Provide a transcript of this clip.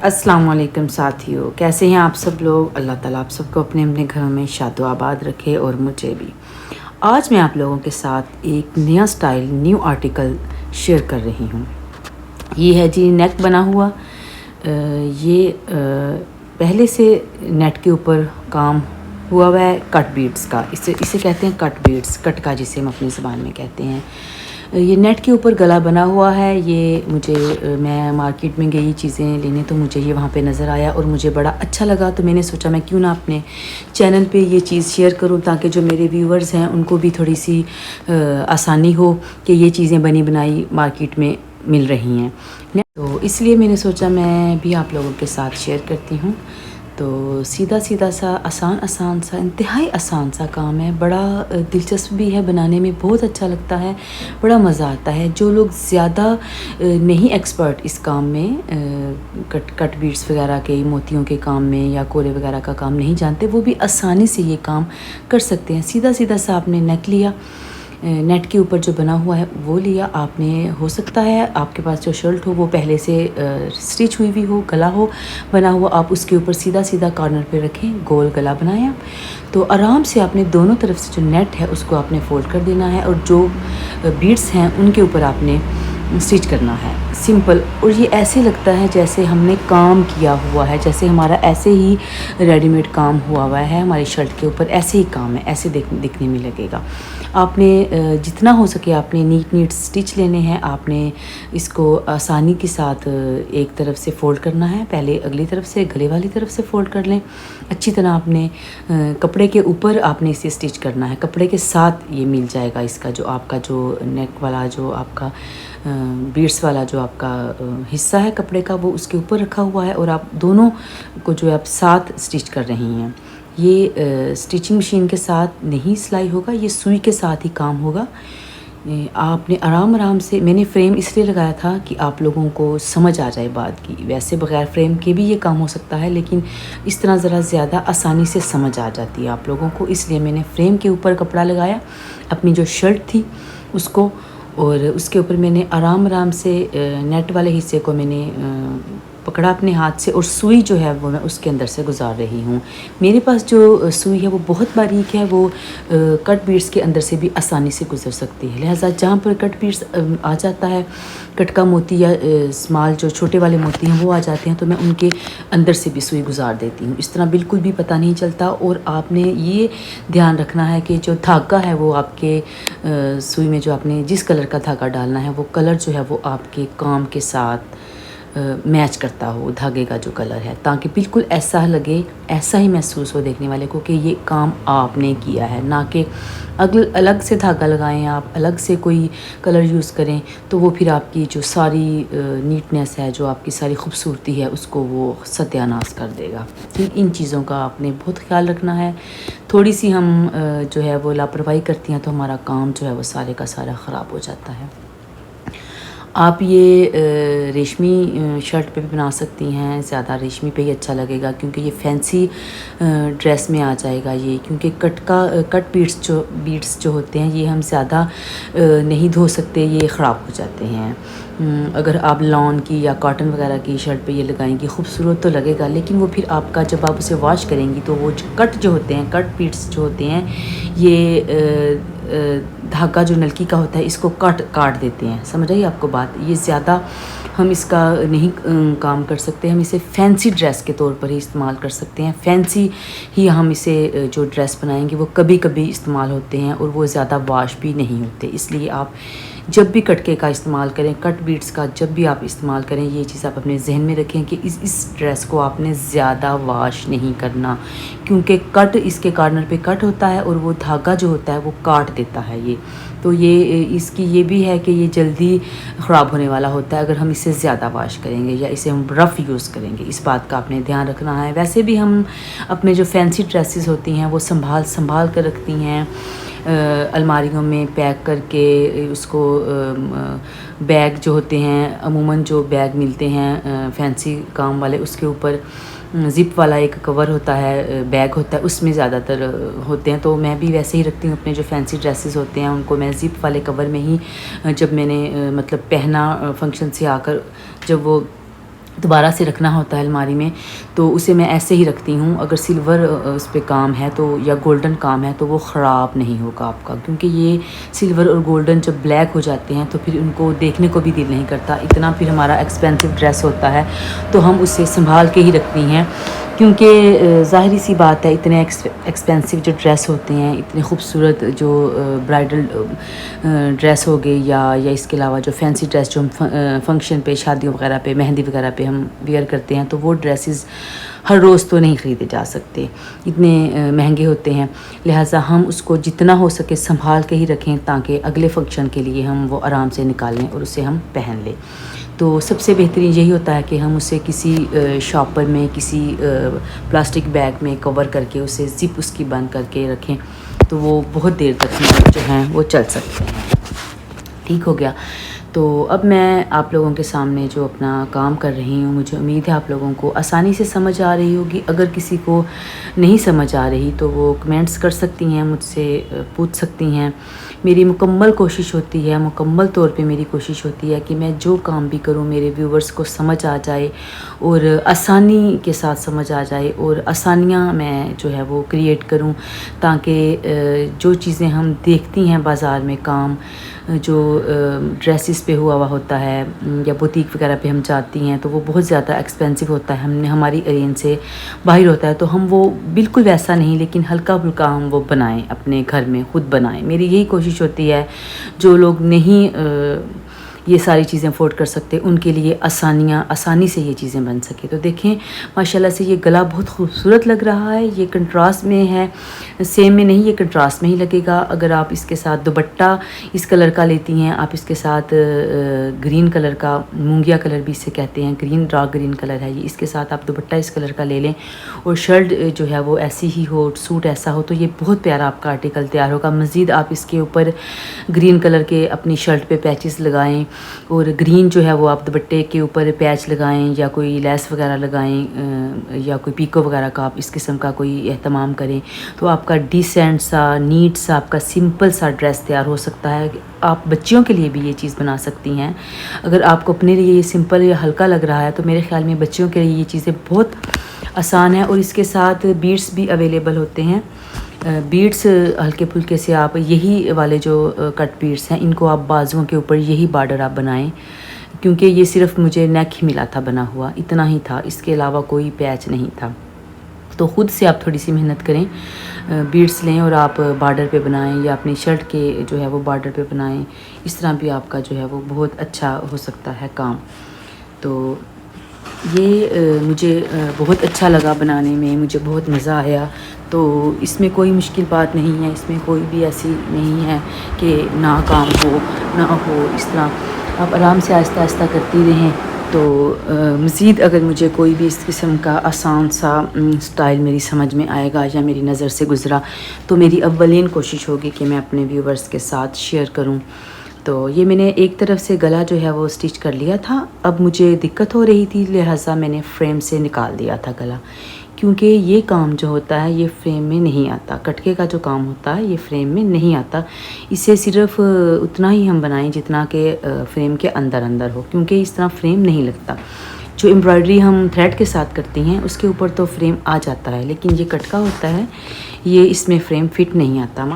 अस्सलाम वालेकुम साथियों, कैसे हैं आप सब लोग। अल्लाह ताला आप सबको अपने अपने घरों में शादो आबाद रखे और मुझे भी। आज मैं आप लोगों के साथ एक नया स्टाइल न्यू आर्टिकल शेयर कर रही हूँ। ये है जी नेक बना हुआ। पहले से नेट के ऊपर काम हुआ है कट बीड्स का। इसे कहते हैं कट बीड्स, कटका जिसे हम अपनी ज़बान में कहते हैं। ये नेट के ऊपर गला बना हुआ है। मैं मार्केट में गई चीज़ें लेने तो मुझे ये वहाँ पे नज़र आया और मुझे बड़ा अच्छा लगा, तो मैंने सोचा मैं क्यों ना अपने चैनल पे ये चीज़ शेयर करूँ ताकि जो मेरे व्यूवर्स हैं उनको भी थोड़ी सी आसानी हो कि ये चीज़ें बनी बनाई मार्केट में मिल रही हैं। तो इसलिए मैंने सोचा मैं भी आप लोगों के साथ शेयर करती हूँ। तो सीधा सीधा सा आसान सा इंतहाई आसान सा काम है, बड़ा दिलचस्प भी है, बनाने में बहुत अच्छा लगता है, बड़ा मज़ा आता है। जो लोग ज़्यादा नहीं एक्सपर्ट इस काम में, कट बीड्स वगैरह के, मोतियों के काम में या कोरे वगैरह का काम नहीं जानते, वो भी आसानी से ये काम कर सकते हैं। सीधा सीधा सा आपने नेक लिया, नेट के ऊपर जो बना हुआ है वो लिया आपने। हो सकता है आपके पास जो शर्ट हो वो पहले से स्टिच हुई हुई हो, गला हो बना हुआ, आप उसके ऊपर सीधा सीधा कॉर्नर पे रखें, गोल गला बनाएं। तो आराम से आपने दोनों तरफ से जो नेट है उसको आपने फोल्ड कर देना है और जो बीड्स हैं उनके ऊपर आपने स्टिच करना है, सिंपल। और ये ऐसे लगता है जैसे हमने काम किया हुआ है, जैसे हमारा ऐसे ही रेडीमेड काम हुआ है हमारी शर्ट के ऊपर, ऐसे ही काम है, ऐसे दिखने में लगेगा। आपने जितना हो सके आपने नीट स्टिच लेने हैं। आपने इसको आसानी के साथ एक तरफ से फ़ोल्ड करना है, पहले अगली तरफ से, गले वाली तरफ से फ़ोल्ड कर लें अच्छी तरह। आपने कपड़े के ऊपर आपने इसे स्टिच करना है, कपड़े के साथ ये मिल जाएगा। इसका जो आपका जो नेक वाला जो आपका बीड्स वाला जो आपका हिस्सा है कपड़े का, वो उसके ऊपर रखा हुआ है और आप दोनों को जो आप साथ स्टिच कर रही हैं। ये स्टिचिंग मशीन के साथ नहीं सिलाई होगा, ये सुई के साथ ही काम होगा। आपने आराम से, मैंने फ्रेम इसलिए लगाया था कि आप लोगों को समझ आ जाए बात की। वैसे बगैर फ्रेम के भी ये काम हो सकता है, लेकिन इस तरह ज़रा ज़्यादा आसानी से समझ आ जाती है आप लोगों को, इसलिए मैंने फ्रेम के ऊपर कपड़ा लगाया अपनी जो शर्ट थी उसको, और उसके ऊपर मैंने आराम से नेट वाले हिस्से को मैंने पकड़ा अपने हाथ से, और सुई जो है वो मैं उसके अंदर से गुजार रही हूँ। मेरे पास जो सुई है वो बहुत बारीक है, वो कट बीड्स के अंदर से भी आसानी से गुजर सकती है। लिहाजा जहाँ पर कट बीड्स आ जाता है, कट का मोती या स्मॉल जो छोटे वाले मोती हैं वो आ जाते हैं, तो मैं उनके अंदर से भी सुई गुजार देती हूँ। इस तरह बिल्कुल भी पता नहीं चलता। और आपने ये ध्यान रखना है कि जो धागा है वो आपके सुई में जो आपने जिस कलर का धागा डालना है वो कलर जो है वो आपके काम के साथ मैच करता हो, धागे का जो कलर है, ताकि बिल्कुल ऐसा लगे, ऐसा ही महसूस हो देखने वाले को कि ये काम आपने किया है, ना कि अलग से धागा लगाएं आप, अलग से कोई कलर यूज़ करें, तो वो फिर आपकी जो सारी नीटनेस है, जो आपकी सारी खूबसूरती है, उसको वो सत्यानाश कर देगा। तो इन चीज़ों का आपने बहुत ख्याल रखना है। थोड़ी सी हम जो है वो लापरवाही करती हैं तो हमारा काम जो है वो सारे का सारा ख़राब हो जाता है। आप ये रेशमी शर्ट पे भी बना सकती हैं, ज़्यादा रेशमी पे ही अच्छा लगेगा क्योंकि ये फैंसी ड्रेस में आ जाएगा ये, क्योंकि कट बीड्स जो होते हैं ये हम ज़्यादा नहीं धो सकते, ये ख़राब हो जाते हैं। अगर आप लॉन की या कॉटन वगैरह की शर्ट पे ये लगाएंगी खूबसूरत तो लगेगा, लेकिन वो फिर आपका जब आप उसे वॉश करेंगी तो वो कट बीड्स जो होते हैं ये धागा जो नलकी का होता है इसको काट देते हैं। समझ आई आपको बात। ये ज़्यादा हम इसका नहीं काम कर सकते, हम इसे फैंसी ड्रेस के तौर पर ही इस्तेमाल कर सकते हैं। फैंसी ही हम इसे जो ड्रेस बनाएंगे वो कभी कभी इस्तेमाल होते हैं और वो ज़्यादा वॉश भी नहीं होते। इसलिए आप जब भी कटके का इस्तेमाल करें, कट बीड्स का जब भी आप इस्तेमाल करें, ये चीज़ आप अपने जहन में रखें कि इस ड्रेस को आपने ज़्यादा वॉश नहीं करना, क्योंकि कट इसके कॉर्नर पे कट होता है और वो धागा जो होता है वो काट देता है ये। तो ये इसकी ये भी है कि ये जल्दी ख़राब होने वाला होता है अगर हम इसे ज़्यादा वॉश करेंगे या इसे हम रफ़ यूज़ करेंगे। इस बात का आपने ध्यान रखना है। वैसे भी हम अपने जो फैंसी ड्रेसेस होती हैं वो संभाल कर रखती हैं, अलमारियों में पैक करके उसको। बैग जो होते हैं, अमूमन जो बैग मिलते हैं फैंसी काम वाले, उसके ऊपर ज़िप वाला एक कवर होता है, बैग होता है, उसमें ज़्यादातर होते हैं। तो मैं भी वैसे ही रखती हूँ। अपने जो फैंसी ड्रेसेस होते हैं उनको मैं ज़िप वाले कवर में ही, जब मैंने मतलब पहना फंक्शन से आकर, जब वो दोबारा से रखना होता है अलमारी में, तो उसे मैं ऐसे ही रखती हूँ। अगर सिल्वर उस पर काम है तो या गोल्डन काम है तो वो ख़राब नहीं होगा आपका, क्योंकि ये सिल्वर और गोल्डन जब ब्लैक हो जाते हैं तो फिर उनको देखने को भी दिल नहीं करता। इतना फिर हमारा एक्सपेंसिव ड्रेस होता है तो हम उसे संभाल के ही रखती हैं, क्योंकि ज़ाहिरी सी बात है इतने एक्सपेंसिव जो ड्रेस होते हैं, इतने खूबसूरत जो ब्राइडल ड्रेस हो गई या इसके अलावा जो फैंसी ड्रेस जो हम फंक्शन पे, शादियों वगैरह पे, मेहंदी वगैरह पे हम वेयर करते हैं, तो वो ड्रेसेस हर रोज़ तो नहीं ख़रीदे जा सकते, इतने महंगे होते हैं। लिहाजा हम उसको जितना हो सके संभाल के ही रखें ताकि अगले फंक्शन के लिए हम वो आराम से निकालें और उसे हम पहन लें। तो सबसे बेहतरीन यही होता है कि हम उसे किसी शॉपर में, किसी प्लास्टिक बैग में कवर करके उसे ज़िप उसकी बंद करके रखें, तो वो बहुत देर तक जो हैं वो चल सकते हैं। ठीक हो गया। तो अब मैं आप लोगों के सामने जो अपना काम कर रही हूँ, मुझे उम्मीद है आप लोगों को आसानी से समझ आ रही होगी। अगर किसी को नहीं समझ आ रही तो वो कमेंट्स कर सकती हैं, मुझसे पूछ सकती हैं। मेरी मुकम्मल कोशिश होती है, मुकम्मल तौर पे मेरी कोशिश होती है कि मैं जो काम भी करूँ मेरे व्यूवर्स को समझ आ जाए और आसानी के साथ समझ आ जाए, और आसानियाँ मैं जो है वो क्रिएट करूँ, ताकि जो चीज़ें हम देखती हैं बाज़ार में काम जो ड्रेसेस पे हुआ होता है या बुटीक वगैरह पे हम जाती हैं तो वो बहुत ज़्यादा एक्सपेंसिव होता है, हमने हमारी रेंज से बाहर होता है, तो हम वो बिल्कुल वैसा नहीं लेकिन हल्का फुल्का हम वो बनाएं, अपने घर में ख़ुद बनाएं। मेरी यही कोशिश होती है जो लोग नहीं ये सारी चीज़ें अफोर्ड कर सकते उनके लिए आसानी से ये चीज़ें बन सके। तो देखें माशाल्लाह से ये गला बहुत खूबसूरत लग रहा है। ये कंट्रास्ट में है, सेम में नहीं, ये कंट्रास्ट में ही लगेगा। अगर आप इसके साथ दुपट्टा इस कलर का लेती हैं, आप इसके साथ ग्रीन कलर का, मूंगिया कलर भी इसे कहते हैं, ग्रीन डार्क ग्रीन कलर है ये, इसके साथ आप दुपट्टा इस कलर का ले लें और शर्ट जो है वो ऐसी ही हो, सूट ऐसा हो, तो ये बहुत प्यारा आपका आर्टिकल तैयार होगा। मज़ीद आप इसके ऊपर ग्रीन कलर के अपनी शर्ट पे पैचेस लगाएं और ग्रीन जो है वो आप दुपट्टे के ऊपर पैच लगाएं या कोई लेस वगैरह लगाएं या कोई पीको वगैरह का आप इस किस्म का कोई एहतमाम करें, तो आपका डिसेंट सा, नीट सा, आपका सिंपल सा ड्रेस तैयार हो सकता है। आप बच्चियों के लिए भी ये चीज़ बना सकती हैं। अगर आपको अपने लिए ये सिंपल या हल्का लग रहा है तो मेरे ख्याल में बच्चियों के लिए ये चीज़ें बहुत आसान है। और इसके साथ बीड्स भी अवेलेबल होते हैं। बीड्स हल्के फुल्के से आप यही वाले जो कट बीड्स हैं इनको आप बाजुओं के ऊपर यही बॉर्डर आप बनाएं, क्योंकि ये सिर्फ मुझे नेक ही मिला था बना हुआ, इतना ही था, इसके अलावा कोई पैच नहीं था। तो ख़ुद से आप थोड़ी सी मेहनत करें, बीड्स लें और आप बॉर्डर पे बनाएं या अपनी शर्ट के जो है वो बॉर्डर पे बनाएं। इस तरह भी आपका जो है वो बहुत अच्छा हो सकता है काम। तो ये मुझे बहुत अच्छा लगा बनाने में, मुझे बहुत मज़ा आया। तो इसमें कोई मुश्किल बात नहीं है, इसमें कोई भी ऐसी नहीं है कि ना काम हो ना हो। इस तरह आप आराम से आहिस्ता आहिस्ता करती रहें। तो मज़ीद अगर मुझे कोई भी इस किस्म का आसान सा स्टाइल मेरी समझ में आएगा या मेरी नज़र से गुज़रा तो मेरी अव्वलीन कोशिश होगी कि मैं अपने व्यूवर्स के साथ शेयर करूं। तो ये मैंने एक तरफ से गला जो है वो स्टिच कर लिया था। अब मुझे दिक्कत हो रही थी, लिहाजा मैंने फ्रेम से निकाल दिया था गला, क्योंकि ये काम जो होता है ये फ्रेम में नहीं आता। कटके का जो काम होता है ये फ्रेम में नहीं आता। इसे सिर्फ उतना ही हम बनाएं जितना कि फ्रेम के अंदर अंदर हो, क्योंकि इस तरह फ्रेम नहीं लगता। जो एम्ब्रॉयडरी हम थ्रेड के साथ करती हैं उसके ऊपर तो फ्रेम आ जाता है, लेकिन ये कटका होता है ये इसमें फ्रेम फिट नहीं आता।